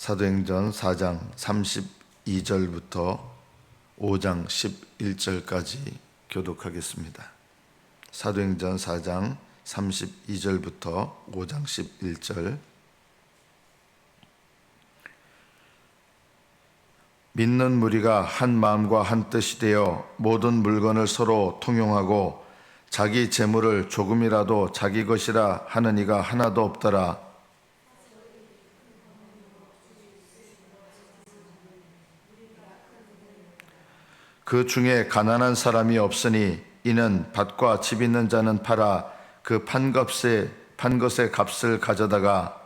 사도행전 4장 32절부터 5장 11절까지 교독하겠습니다. 사도행전 4장 32절부터 5장 11절. 믿는 무리가 한 마음과 한 뜻이 되어 모든 물건을 서로 통용하고 자기 재물을 조금이라도 자기 것이라 하는 이가 하나도 없더라. 그 중에 가난한 사람이 없으니 이는 밭과 집 있는 자는 팔아 그 판 것의 값을 가져다가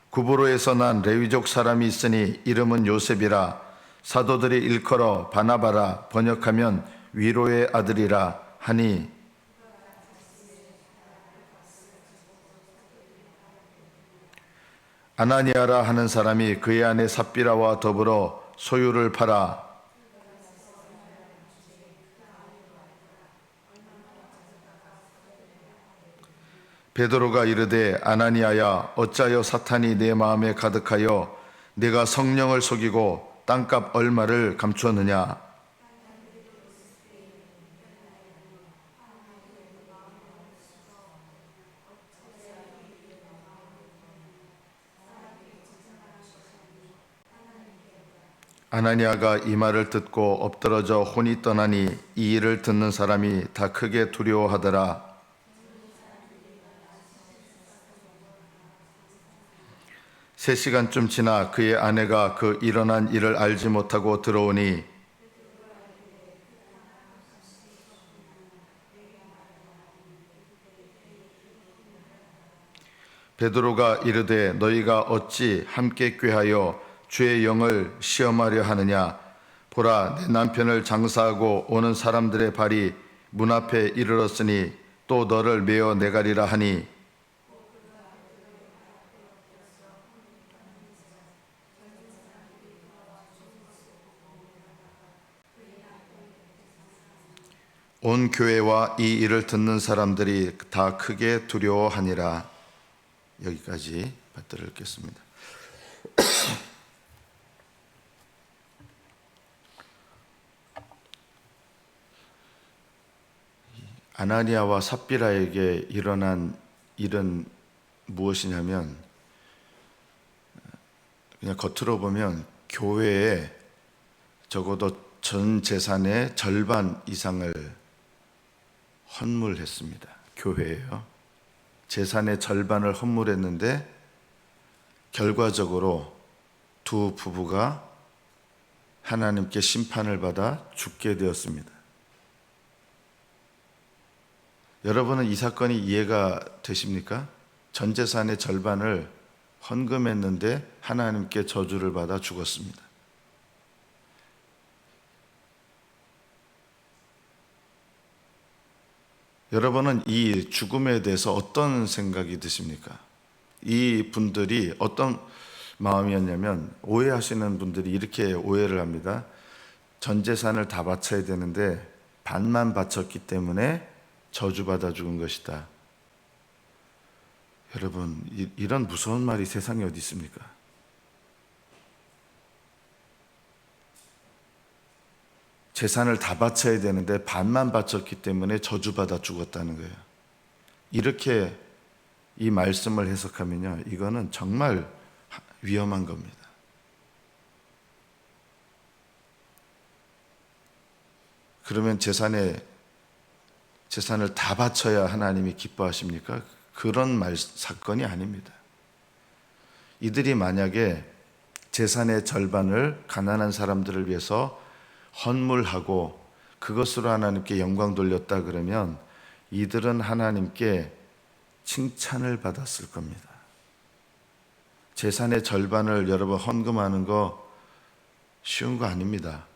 구브로에서 난 레위족 사람이 있으니 이름은 요셉이라. 사도들이 일컬어 바나바라 번역하면 위로의 아들이라 하니 아나니아라 하는 사람이 그의 아내 삽비라와 더불어 소유를 팔아 베드로가 이르되 아나니아야, 어찌하여 사탄이 내 마음에 가득하여 내가 성령을 속이고 땅값 얼마를 감추었느냐. 아나니아가 이 말을 듣고 엎드러져 혼이 떠나니 이 일을 듣는 사람이 다 크게 두려워하더라. 3시간쯤 지나 그의 아내가 그 일어난 일을 알지 못하고 들어오니 베드로가 이르되 너희가 어찌 함께 꾀하여 주의 영을 시험하려 하느냐. 보라, 내 남편을 장사하고 오는 사람들의 발이 문 앞에 이르렀으니 또 너를 메어 내가리라 하니 온 교회와 이 일을 듣는 사람들이 다 크게 두려워하니라. 여기까지 받들어 읽겠습니다. 아나니아와 삽비라에게 일어난 일은 무엇이냐면, 그냥 겉으로 보면 교회에 적어도 전 재산의 절반 이상을 헌물했습니다. 교회예요. 재산의 절반을 헌물했는데 결과적으로 두 부부가 하나님께 심판을 받아 죽게 되었습니다. 여러분은 이 사건이 이해가 되십니까? 전 재산의 절반을 헌금했는데 하나님께 저주를 받아 죽었습니다. 여러분은 이 죽음에 대해서 어떤 생각이 드십니까? 이 분들이 어떤 마음이었냐면, 오해하시는 분들이 이렇게 오해를 합니다. 전 재산을 다 바쳐야 되는데 반만 바쳤기 때문에 저주받아 죽은 것이다. 여러분, 이런 무서운 말이 세상에 어디 있습니까? 재산을 다 바쳐야 되는데 반만 바쳤기 때문에 저주받아 죽었다는 거예요. 이렇게 이 말씀을 해석하면요, 이거는 정말 위험한 겁니다. 그러면 재산을 다 바쳐야 하나님이 기뻐하십니까? 그런 사건이 아닙니다. 이들이 만약에 재산의 절반을 가난한 사람들을 위해서 헌물하고 그것으로 하나님께 영광 돌렸다 그러면 이들은 하나님께 칭찬을 받았을 겁니다. 재산의 절반을 여러분 헌금하는 거 쉬운 거 아닙니다.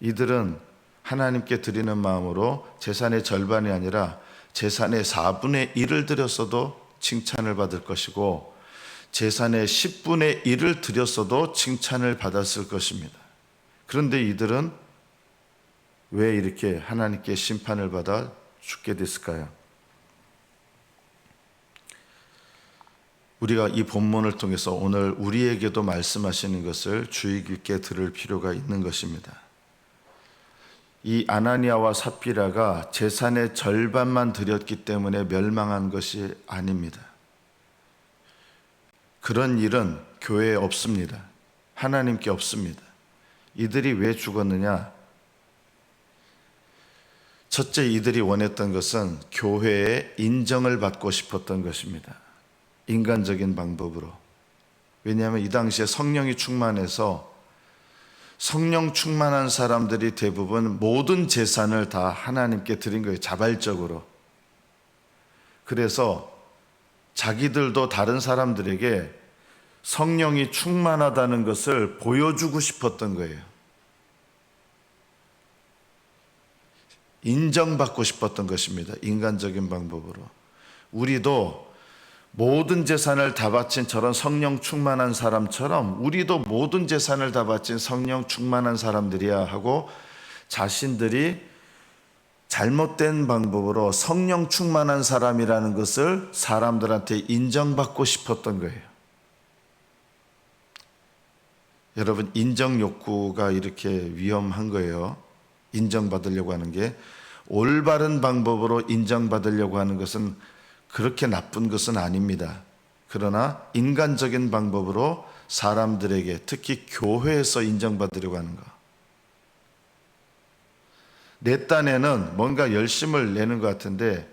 이들은 하나님께 드리는 마음으로 재산의 절반이 아니라 재산의 4분의 1을 드렸어도 칭찬을 받을 것이고 재산의 10분의 1을 드렸어도 칭찬을 받았을 것입니다. 그런데 이들은 왜 이렇게 하나님께 심판을 받아 죽게 됐을까요? 우리가 이 본문을 통해서 오늘 우리에게도 말씀하시는 것을 주의 깊게 들을 필요가 있는 것입니다. 이 아나니아와 삽비라가 재산의 절반만 드렸기 때문에 멸망한 것이 아닙니다. 그런 일은 교회에 없습니다. 하나님께 없습니다. 이들이 왜 죽었느냐? 첫째, 이들이 원했던 것은 교회의 인정을 받고 싶었던 것입니다. 인간적인 방법으로. 왜냐하면 이 당시에 성령이 충만해서 성령 충만한 사람들이 대부분 모든 재산을 다 하나님께 드린 거예요. 자발적으로. 그래서 자기들도 다른 사람들에게 성령이 충만하다는 것을 보여주고 싶었던 거예요. 인정받고 싶었던 것입니다. 인간적인 방법으로. 우리도 모든 재산을 다 바친 저런 성령 충만한 사람처럼 우리도 모든 재산을 다 바친 성령 충만한 사람들이야 하고 자신들이 잘못된 방법으로 성령 충만한 사람이라는 것을 사람들한테 인정받고 싶었던 거예요. 여러분, 인정 욕구가 이렇게 위험한 거예요. 인정받으려고 하는 게. 올바른 방법으로 인정받으려고 하는 것은 그렇게 나쁜 것은 아닙니다. 그러나 인간적인 방법으로 사람들에게, 특히 교회에서 인정받으려고 하는 것. 내 딴에는 뭔가 열심을 내는 것 같은데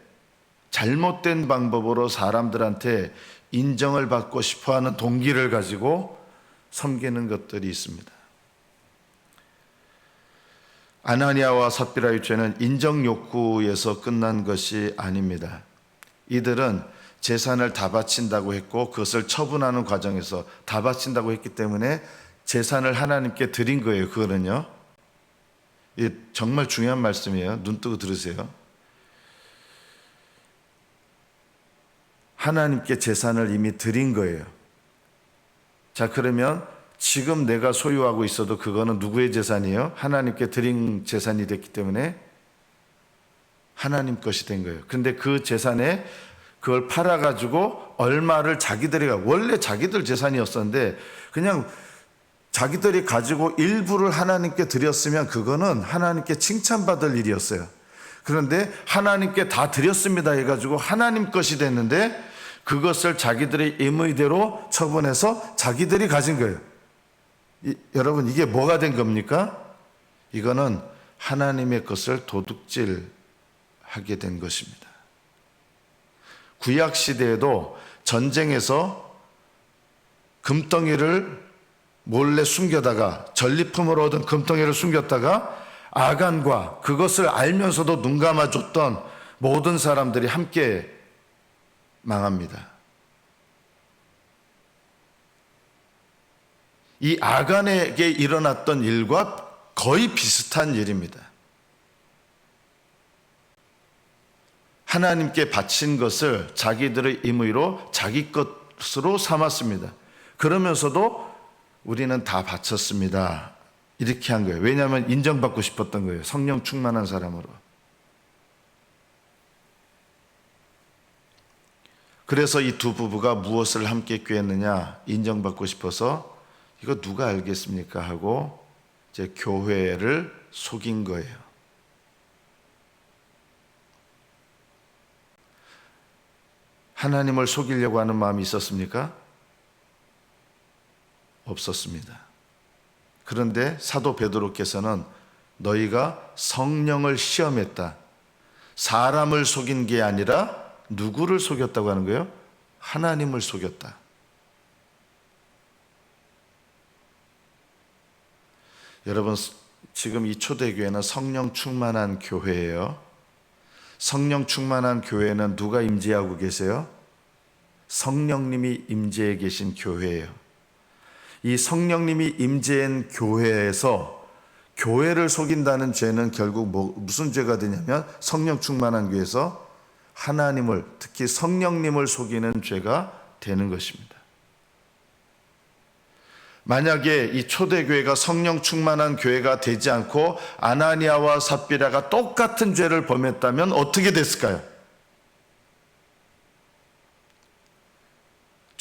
잘못된 방법으로 사람들한테 인정을 받고 싶어하는 동기를 가지고 섬기는 것들이 있습니다. 아나니아와 삽비라의 죄는 인정 욕구에서 끝난 것이 아닙니다. 이들은 재산을 다 바친다고 했고 그것을 처분하는 과정에서 다 바친다고 했기 때문에 재산을 하나님께 드린 거예요. 그거는요. 이게 정말 중요한 말씀이에요. 눈 뜨고 들으세요. 하나님께 재산을 이미 드린 거예요. 자, 그러면 지금 내가 소유하고 있어도 그거는 누구의 재산이에요? 하나님께 드린 재산이 됐기 때문에 하나님 것이 된 거예요. 근데 그 재산에 그걸 팔아가지고 얼마를 자기들이, 원래 자기들 재산이었었는데 그냥 자기들이 가지고 일부를 하나님께 드렸으면 그거는 하나님께 칭찬받을 일이었어요. 그런데 하나님께 다 드렸습니다 해가지고 하나님 것이 됐는데 그것을 자기들의 임의대로 처분해서 자기들이 가진 거예요. 여러분, 이게 뭐가 된 겁니까? 이거는 하나님의 것을 도둑질하게 된 것입니다. 구약 시대에도 전쟁에서 금덩이를 몰래 숨겨다가, 전리품으로 얻은 금덩이를 숨겼다가 아간과 그것을 알면서도 눈 감아줬던 모든 사람들이 함께 망합니다. 이 아간에게 일어났던 일과 거의 비슷한 일입니다. 하나님께 바친 것을 자기들의 임의로 자기 것으로 삼았습니다. 그러면서도 우리는 다 바쳤습니다. 이렇게 한 거예요. 왜냐하면 인정받고 싶었던 거예요. 성령 충만한 사람으로. 그래서 이 두 부부가 무엇을 함께 꾀했느냐? 인정받고 싶어서 이거 누가 알겠습니까? 하고 이제 교회를 속인 거예요. 하나님을 속이려고 하는 마음이 있었습니까? 없었습니다. 그런데 사도 베드로께서는 너희가 성령을 시험했다. 사람을 속인 게 아니라 누구를 속였다고 하는 거예요? 하나님을 속였다. 여러분, 지금 이 초대교회는 성령 충만한 교회예요. 성령 충만한 교회는 누가 임재하고 계세요? 성령님이 임재해 계신 교회예요. 이 성령님이 임재한 교회에서 교회를 속인다는 죄는 결국 무슨 죄가 되냐면 성령 충만한 교회에서 하나님을, 특히 성령님을 속이는 죄가 되는 것입니다. 만약에 이 초대교회가 성령 충만한 교회가 되지 않고 아나니아와 삽비라가 똑같은 죄를 범했다면 어떻게 됐을까요?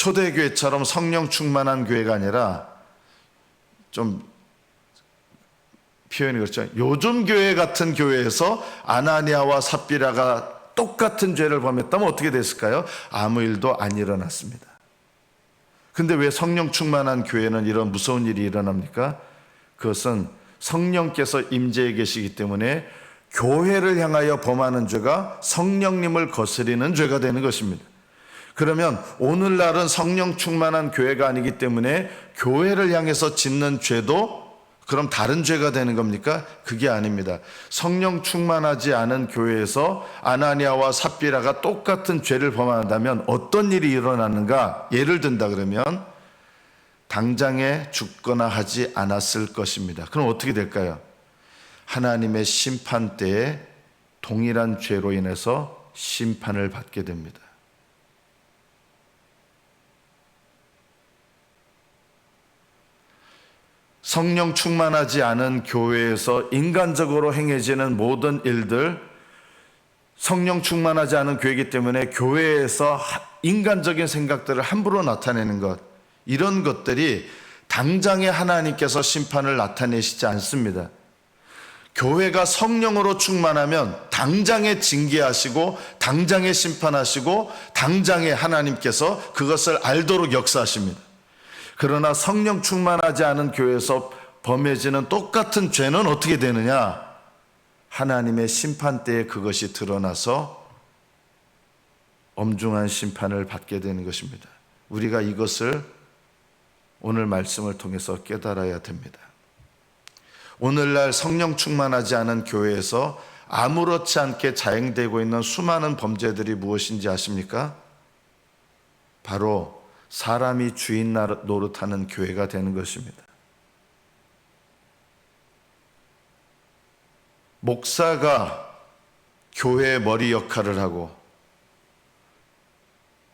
초대교회처럼 성령 충만한 교회가 아니라 좀 표현이 그렇죠. 요즘 교회 같은 교회에서 아나니아와 삽비라가 똑같은 죄를 범했다면 어떻게 됐을까요? 아무 일도 안 일어났습니다. 근데 왜 성령 충만한 교회는 이런 무서운 일이 일어납니까? 그것은 성령께서 임재해 계시기 때문에 교회를 향하여 범하는 죄가 성령님을 거스리는 죄가 되는 것입니다. 그러면 오늘날은 성령 충만한 교회가 아니기 때문에 교회를 향해서 짓는 죄도 그럼 다른 죄가 되는 겁니까? 그게 아닙니다. 성령 충만하지 않은 교회에서 아나니아와 삽비라가 똑같은 죄를 범한다면 어떤 일이 일어나는가? 예를 든다 그러면 당장에 죽거나 하지 않았을 것입니다. 그럼 어떻게 될까요? 하나님의 심판 때에 동일한 죄로 인해서 심판을 받게 됩니다. 성령 충만하지 않은 교회에서 인간적으로 행해지는 모든 일들, 성령 충만하지 않은 교회이기 때문에 교회에서 인간적인 생각들을 함부로 나타내는 것, 이런 것들이 당장에 하나님께서 심판을 나타내시지 않습니다. 교회가 성령으로 충만하면 당장에 징계하시고 당장에 심판하시고 당장에 하나님께서 그것을 알도록 역사하십니다. 그러나 성령 충만하지 않은 교회에서 범해지는 똑같은 죄는 어떻게 되느냐? 하나님의 심판 때에 그것이 드러나서 엄중한 심판을 받게 되는 것입니다. 우리가 이것을 오늘 말씀을 통해서 깨달아야 됩니다. 오늘날 성령 충만하지 않은 교회에서 아무렇지 않게 자행되고 있는 수많은 범죄들이 무엇인지 아십니까? 바로 사람이 주인 노릇하는 교회가 되는 것입니다. 목사가 교회의 머리 역할을 하고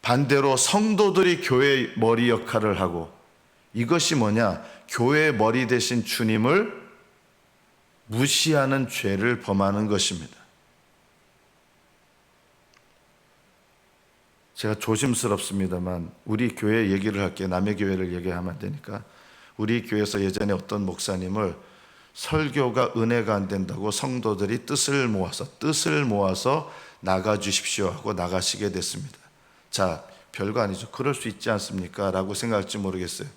반대로 성도들이 교회의 머리 역할을 하고, 이것이 뭐냐? 교회의 머리 대신 주님을 무시하는 죄를 범하는 것입니다. 제가 조심스럽습니다만 우리 교회 얘기를 할게요. 남의 교회를 얘기하면 안 되니까. 우리 교회에서 예전에 어떤 목사님을 설교가 은혜가 안 된다고 성도들이 뜻을 모아서 나가 주십시오 하고 나가시게 됐습니다. 자, 별거 아니죠. 그럴 수 있지 않습니까? 라고 생각할지 모르겠어요.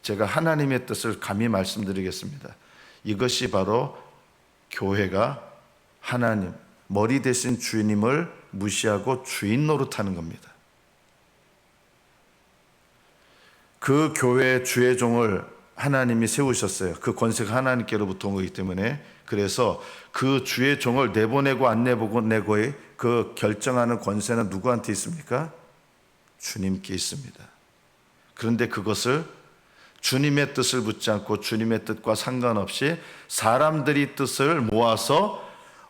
제가 하나님의 뜻을 감히 말씀드리겠습니다. 이것이 바로 교회가 하나님, 머리 대신 주님을 무시하고 주인 노릇하는 겁니다. 그 교회의 주의 종을 하나님이 세우셨어요. 그 권세가 하나님께로부터 온 거기 때문에. 그래서 그 주의 종을 내보내고 안 내보내고의 그 결정하는 권세는 누구한테 있습니까? 주님께 있습니다. 그런데 그것을 주님의 뜻을 묻지 않고 주님의 뜻과 상관없이 사람들이 뜻을 모아서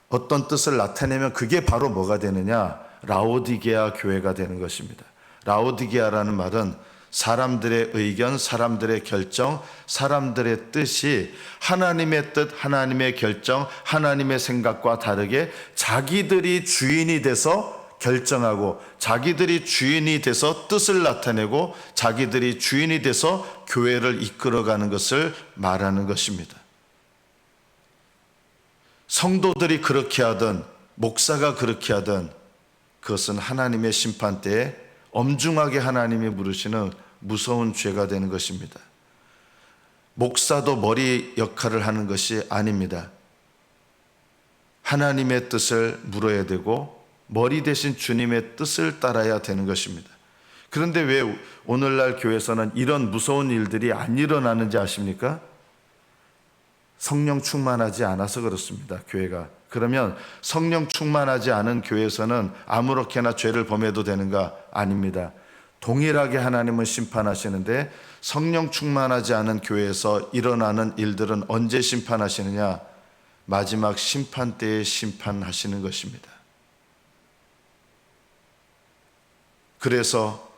어떤 뜻을 나타내면 그게 바로 뭐가 되느냐? 라오디게아 교회가 되는 것입니다. 라오디게아라는 말은 사람들의 의견, 사람들의 결정, 사람들의 뜻이 하나님의 뜻, 하나님의 결정, 하나님의 생각과 다르게 자기들이 주인이 돼서 결정하고 자기들이 주인이 돼서 뜻을 나타내고 자기들이 주인이 돼서 교회를 이끌어가는 것을 말하는 것입니다. 성도들이 그렇게 하든 목사가 그렇게 하든 그것은 하나님의 심판 때에 엄중하게 하나님이 물으시는 무서운 죄가 되는 것입니다. 목사도 머리 역할을 하는 것이 아닙니다. 하나님의 뜻을 물어야 되고 머리 대신 주님의 뜻을 따라야 되는 것입니다. 그런데 왜 오늘날 교회에서는 이런 무서운 일들이 안 일어나는지 아십니까? 성령 충만하지 않아서 그렇습니다. 교회가. 그러면 성령 충만하지 않은 교회에서는 아무렇게나 죄를 범해도 되는가? 아닙니다. 동일하게 하나님은 심판하시는데 성령 충만하지 않은 교회에서 일어나는 일들은 언제 심판하시느냐? 마지막 심판 때에 심판하시는 것입니다. 그래서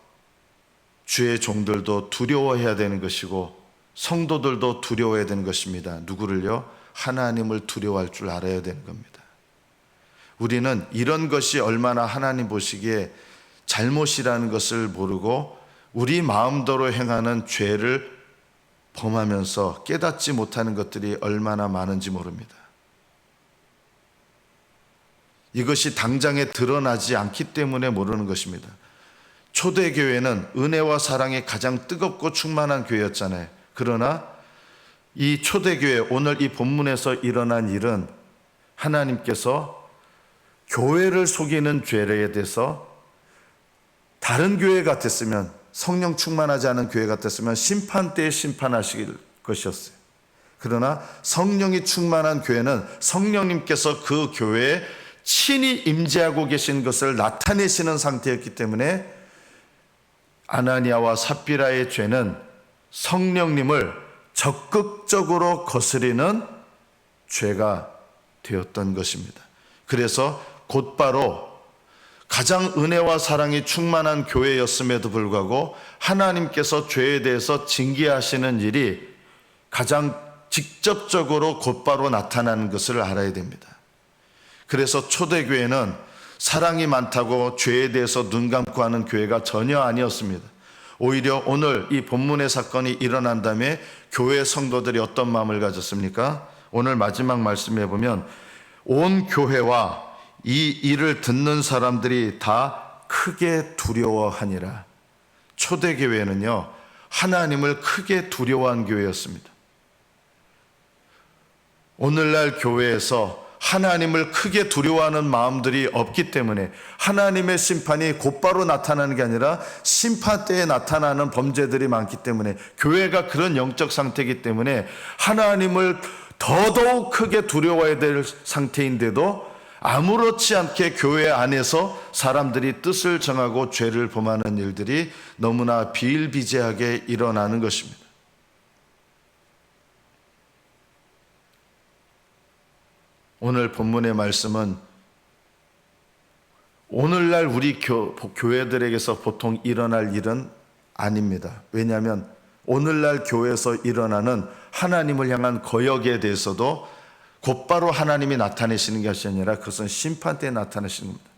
주의 종들도 두려워해야 되는 것이고 성도들도 두려워해야 되는 것입니다. 누구를요? 하나님을 두려워할 줄 알아야 되는 겁니다. 우리는 이런 것이 얼마나 하나님 보시기에 잘못이라는 것을 모르고 우리 마음대로 행하는 죄를 범하면서 깨닫지 못하는 것들이 얼마나 많은지 모릅니다. 이것이 당장에 드러나지 않기 때문에 모르는 것입니다. 초대교회는 은혜와 사랑이 가장 뜨겁고 충만한 교회였잖아요. 그러나 이 초대교회, 오늘 이 본문에서 일어난 일은 하나님께서 교회를 속이는 죄에 대해서 다른 교회 같았으면, 성령 충만하지 않은 교회 같았으면 심판 때에 심판하실 것이었어요. 그러나 성령이 충만한 교회는 성령님께서 그 교회에 친히 임재하고 계신 것을 나타내시는 상태였기 때문에 아나니아와 삽비라의 죄는 성령님을 적극적으로 거스리는 죄가 되었던 것입니다. 그래서 곧바로 가장 은혜와 사랑이 충만한 교회였음에도 불구하고 하나님께서 죄에 대해서 징계하시는 일이 가장 직접적으로 곧바로 나타나는 것을 알아야 됩니다. 그래서 초대교회는 사랑이 많다고 죄에 대해서 눈 감고 하는 교회가 전혀 아니었습니다. 오히려 오늘 이 본문의 사건이 일어난 다음에 교회 성도들이 어떤 마음을 가졌습니까? 오늘 마지막 말씀해 보면 온 교회와 이 일을 듣는 사람들이 다 크게 두려워하니라. 초대교회는요, 하나님을 크게 두려워한 교회였습니다. 오늘날 교회에서 하나님을 크게 두려워하는 마음들이 없기 때문에 하나님의 심판이 곧바로 나타나는 게 아니라 심판 때에 나타나는 범죄들이 많기 때문에, 교회가 그런 영적 상태이기 때문에 하나님을 더더욱 크게 두려워해야 될 상태인데도 아무렇지 않게 교회 안에서 사람들이 뜻을 정하고 죄를 범하는 일들이 너무나 비일비재하게 일어나는 것입니다. 오늘 본문의 말씀은 오늘날 우리 교회들에게서 보통 일어날 일은 아닙니다. 왜냐하면 오늘날 교회에서 일어나는 하나님을 향한 거역에 대해서도 곧바로 하나님이 나타내시는 것이 아니라 그것은 심판 때에 나타내시는 겁니다.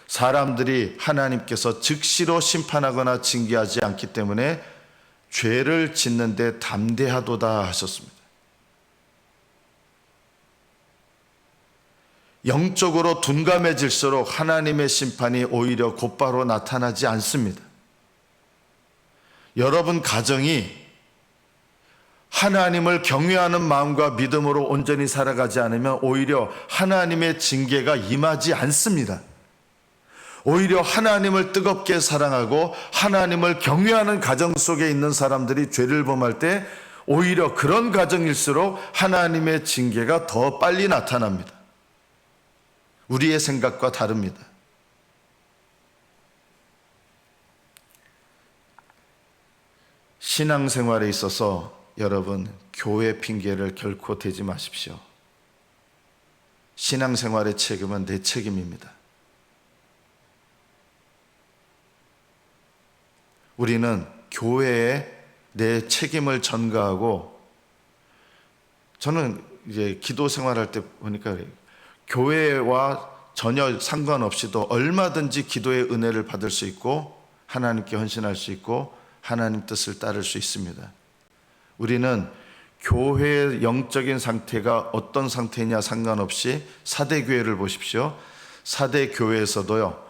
사람들이 하나님께서 즉시로 심판하거나 징계하지 않기 때문에 죄를 짓는데 담대하도다 하셨습니다. 영적으로 둔감해질수록 하나님의 심판이 오히려 곧바로 나타나지 않습니다. 여러분 가정이 하나님을 경외하는 마음과 믿음으로 온전히 살아가지 않으면 오히려 하나님의 징계가 임하지 않습니다. 오히려 하나님을 뜨겁게 사랑하고 하나님을 경외하는 가정 속에 있는 사람들이 죄를 범할 때 오히려 그런 가정일수록 하나님의 징계가 더 빨리 나타납니다. 우리의 생각과 다릅니다. 신앙생활에 있어서 여러분, 교회 핑계를 결코 대지 마십시오. 신앙생활의 책임은 내 책임입니다. 우리는 교회에 내 책임을 전가하고, 저는 이제 기도 생활할 때 보니까 교회와 전혀 상관없이도 얼마든지 기도의 은혜를 받을 수 있고 하나님께 헌신할 수 있고 하나님 뜻을 따를 수 있습니다. 우리는 교회의 영적인 상태가 어떤 상태냐 상관없이 사대교회를 보십시오. 사대교회에서도요,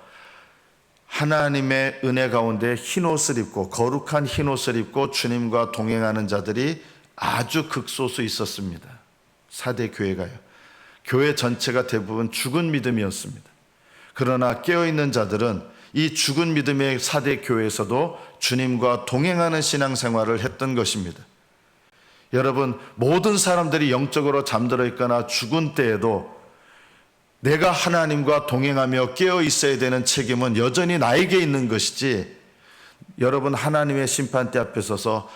하나님의 은혜 가운데 흰옷을 입고 거룩한 흰옷을 입고 주님과 동행하는 자들이 아주 극소수 있었습니다. 사대교회가요. 교회 전체가 대부분 죽은 믿음이었습니다. 그러나 깨어있는 자들은 이 죽은 믿음의 사대교회에서도 주님과 동행하는 신앙생활을 했던 것입니다. 여러분, 모든 사람들이 영적으로 잠들어 있거나 죽은 때에도 내가 하나님과 동행하며 깨어 있어야 되는 책임은 여전히 나에게 있는 것이지, 여러분 하나님의 심판대 앞에 서서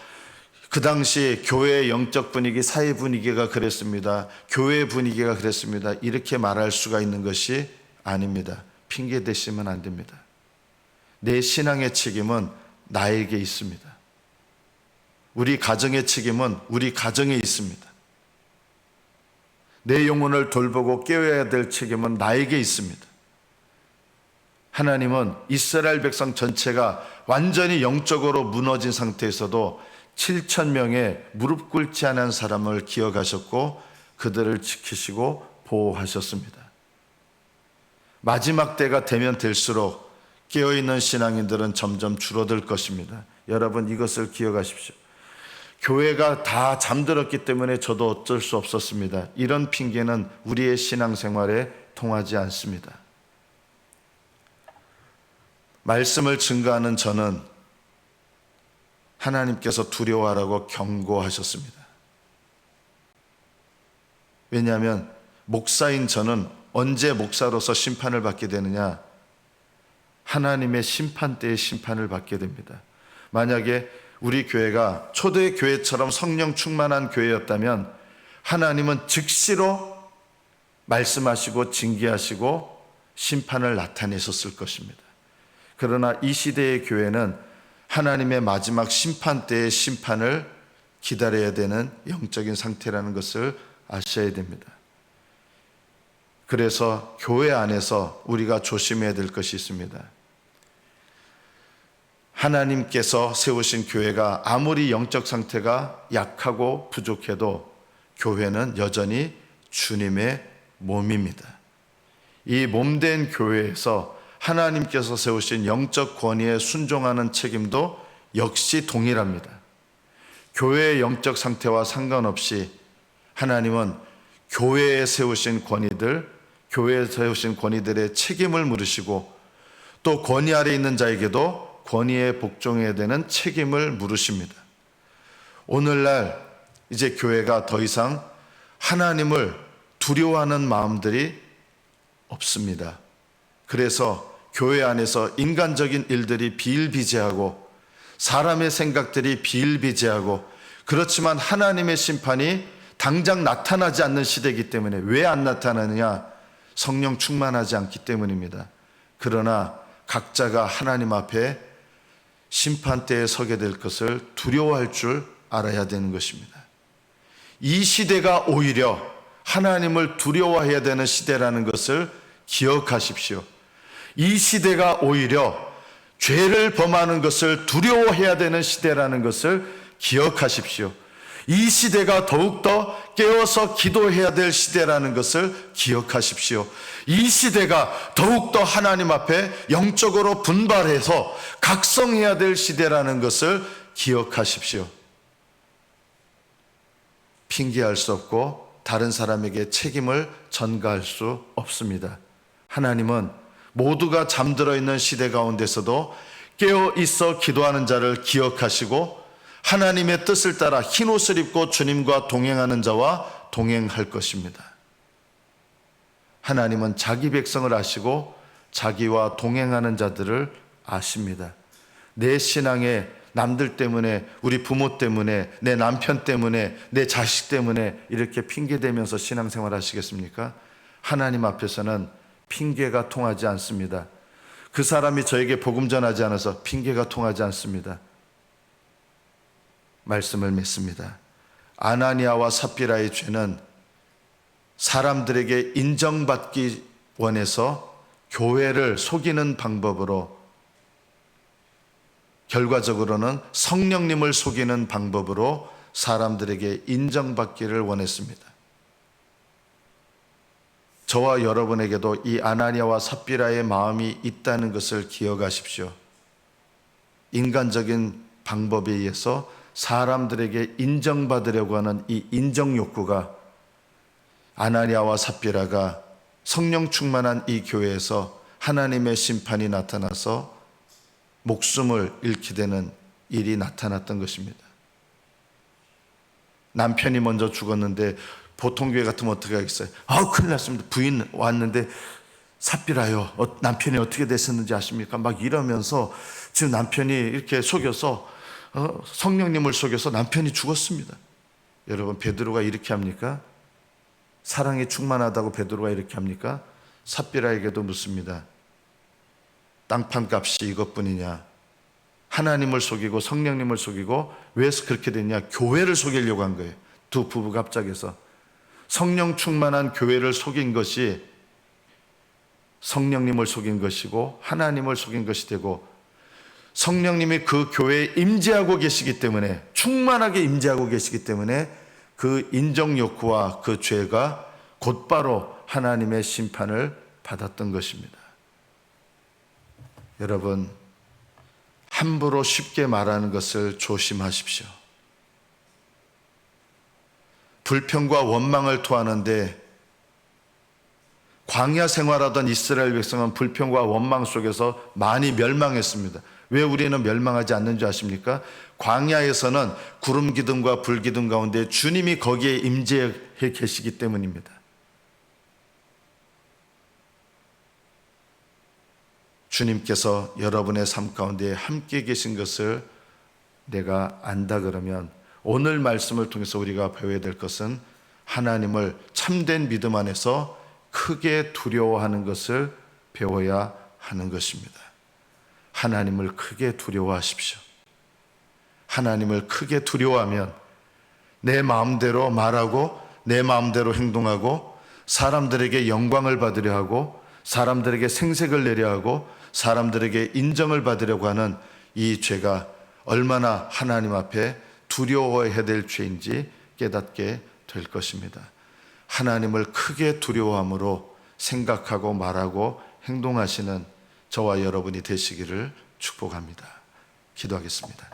그 당시 교회의 영적 분위기, 사회 분위기가 그랬습니다, 교회 분위기가 그랬습니다, 이렇게 말할 수가 있는 것이 아닙니다. 핑계 대시면 안 됩니다. 내 신앙의 책임은 나에게 있습니다. 우리 가정의 책임은 우리 가정에 있습니다. 내 영혼을 돌보고 깨워야 될 책임은 나에게 있습니다. 하나님은 이스라엘 백성 전체가 완전히 영적으로 무너진 상태에서도 7천 명의 무릎 꿇지 않은 사람을 기억하셨고 그들을 지키시고 보호하셨습니다. 마지막 때가 되면 될수록 깨어있는 신앙인들은 점점 줄어들 것입니다. 여러분, 이것을 기억하십시오. 교회가 다 잠들었기 때문에 저도 어쩔 수 없었습니다. 이런 핑계는 우리의 신앙생활에 통하지 않습니다. 말씀을 증거하는 저는 하나님께서 두려워하라고 경고하셨습니다. 왜냐하면 목사인 저는 언제 목사로서 심판을 받게 되느냐? 하나님의 심판대의 심판을 받게 됩니다. 만약에 우리 교회가 초대 교회처럼 성령 충만한 교회였다면 하나님은 즉시로 말씀하시고 징계하시고 심판을 나타내셨을 것입니다. 그러나 이 시대의 교회는 하나님의 마지막 심판 때의 심판을 기다려야 되는 영적인 상태라는 것을 아셔야 됩니다. 그래서 교회 안에서 우리가 조심해야 될 것이 있습니다. 하나님께서 세우신 교회가 아무리 영적 상태가 약하고 부족해도 교회는 여전히 주님의 몸입니다. 이 몸된 교회에서 하나님께서 세우신 영적 권위에 순종하는 책임도 역시 동일합니다. 교회의 영적 상태와 상관없이 하나님은 교회에 세우신 권위들, 교회에 세우신 권위들의 책임을 물으시고 또 권위 아래 있는 자에게도 권위에 복종해야 되는 책임을 물으십니다. 오늘날 이제 교회가 더 이상 하나님을 두려워하는 마음들이 없습니다. 그래서 교회 안에서 인간적인 일들이 비일비재하고 사람의 생각들이 비일비재하고 그렇지만 하나님의 심판이 당장 나타나지 않는 시대이기 때문에 왜 안 나타나느냐? 성령 충만하지 않기 때문입니다. 그러나 각자가 하나님 앞에 심판대에 서게 될 것을 두려워할 줄 알아야 되는 것입니다. 이 시대가 오히려 하나님을 두려워해야 되는 시대라는 것을 기억하십시오. 이 시대가 오히려 죄를 범하는 것을 두려워해야 되는 시대라는 것을 기억하십시오. 이 시대가 더욱더 깨어서 기도해야 될 시대라는 것을 기억하십시오. 이 시대가 더욱더 하나님 앞에 영적으로 분발해서 각성해야 될 시대라는 것을 기억하십시오. 핑계할 수 없고 다른 사람에게 책임을 전가할 수 없습니다. 하나님은 모두가 잠들어 있는 시대 가운데서도 깨어 있어 기도하는 자를 기억하시고 하나님의 뜻을 따라 흰옷을 입고 주님과 동행하는 자와 동행할 것입니다. 하나님은 자기 백성을 아시고 자기와 동행하는 자들을 아십니다. 내 신앙에 남들 때문에, 우리 부모 때문에, 내 남편 때문에, 내 자식 때문에 이렇게 핑계대면서 신앙생활 하시겠습니까? 하나님 앞에서는 핑계가 통하지 않습니다. 그 사람이 저에게 복음 전하지 않아서 핑계가 통하지 않습니다. 말씀을 맺습니다. 아나니아와 삽비라의 죄는 사람들에게 인정받기 원해서 교회를 속이는 방법으로, 결과적으로는 성령님을 속이는 방법으로 사람들에게 인정받기를 원했습니다. 저와 여러분에게도 이 아나니아와 삽비라의 마음이 있다는 것을 기억하십시오. 인간적인 방법에 의해서 사람들에게 인정받으려고 하는 이 인정 욕구가 아나니아와 삽비라가 성령 충만한 이 교회에서 하나님의 심판이 나타나서 목숨을 잃게 되는 일이 나타났던 것입니다. 남편이 먼저 죽었는데 보통 교회 같으면 어떻게 하겠어요? 큰일 났습니다. 부인 왔는데 삽비라요, 남편이 어떻게 됐었는지 아십니까? 막 이러면서 지금 남편이 이렇게 속여서 성령님을 속여서 남편이 죽었습니다. 여러분, 베드로가 이렇게 합니까? 사랑이 충만하다고 베드로가 이렇게 합니까? 삽비라에게도 묻습니다. 땅판 값이 이것뿐이냐? 하나님을 속이고 성령님을 속이고 왜 그렇게 됐냐? 교회를 속이려고 한 거예요. 두 부부가 합작해서 성령 충만한 교회를 속인 것이 성령님을 속인 것이고 하나님을 속인 것이 되고, 성령님이 그 교회에 임재하고 계시기 때문에, 충만하게 임재하고 계시기 때문에 그 인정 욕구와 그 죄가 곧바로 하나님의 심판을 받았던 것입니다. 여러분, 함부로 쉽게 말하는 것을 조심하십시오. 불평과 원망을 토하는데, 광야 생활하던 이스라엘 백성은 불평과 원망 속에서 많이 멸망했습니다. 왜 우리는 멸망하지 않는 줄 아십니까? 광야에서는 구름 기둥과 불 기둥 가운데 주님이 거기에 임재해 계시기 때문입니다. 주님께서 여러분의 삶 가운데 함께 계신 것을 내가 안다 그러면, 오늘 말씀을 통해서 우리가 배워야 될 것은 하나님을 참된 믿음 안에서 크게 두려워하는 것을 배워야 하는 것입니다. 하나님을 크게 두려워하십시오. 하나님을 크게 두려워하면 내 마음대로 말하고 내 마음대로 행동하고, 사람들에게 영광을 받으려 하고 사람들에게 생색을 내려 하고 사람들에게 인정을 받으려고 하는 이 죄가 얼마나 하나님 앞에 두려워해야 될 죄인지 깨닫게 될 것입니다. 하나님을 크게 두려워함으로 생각하고 말하고 행동하시는 저와 여러분이 되시기를 축복합니다. 기도하겠습니다.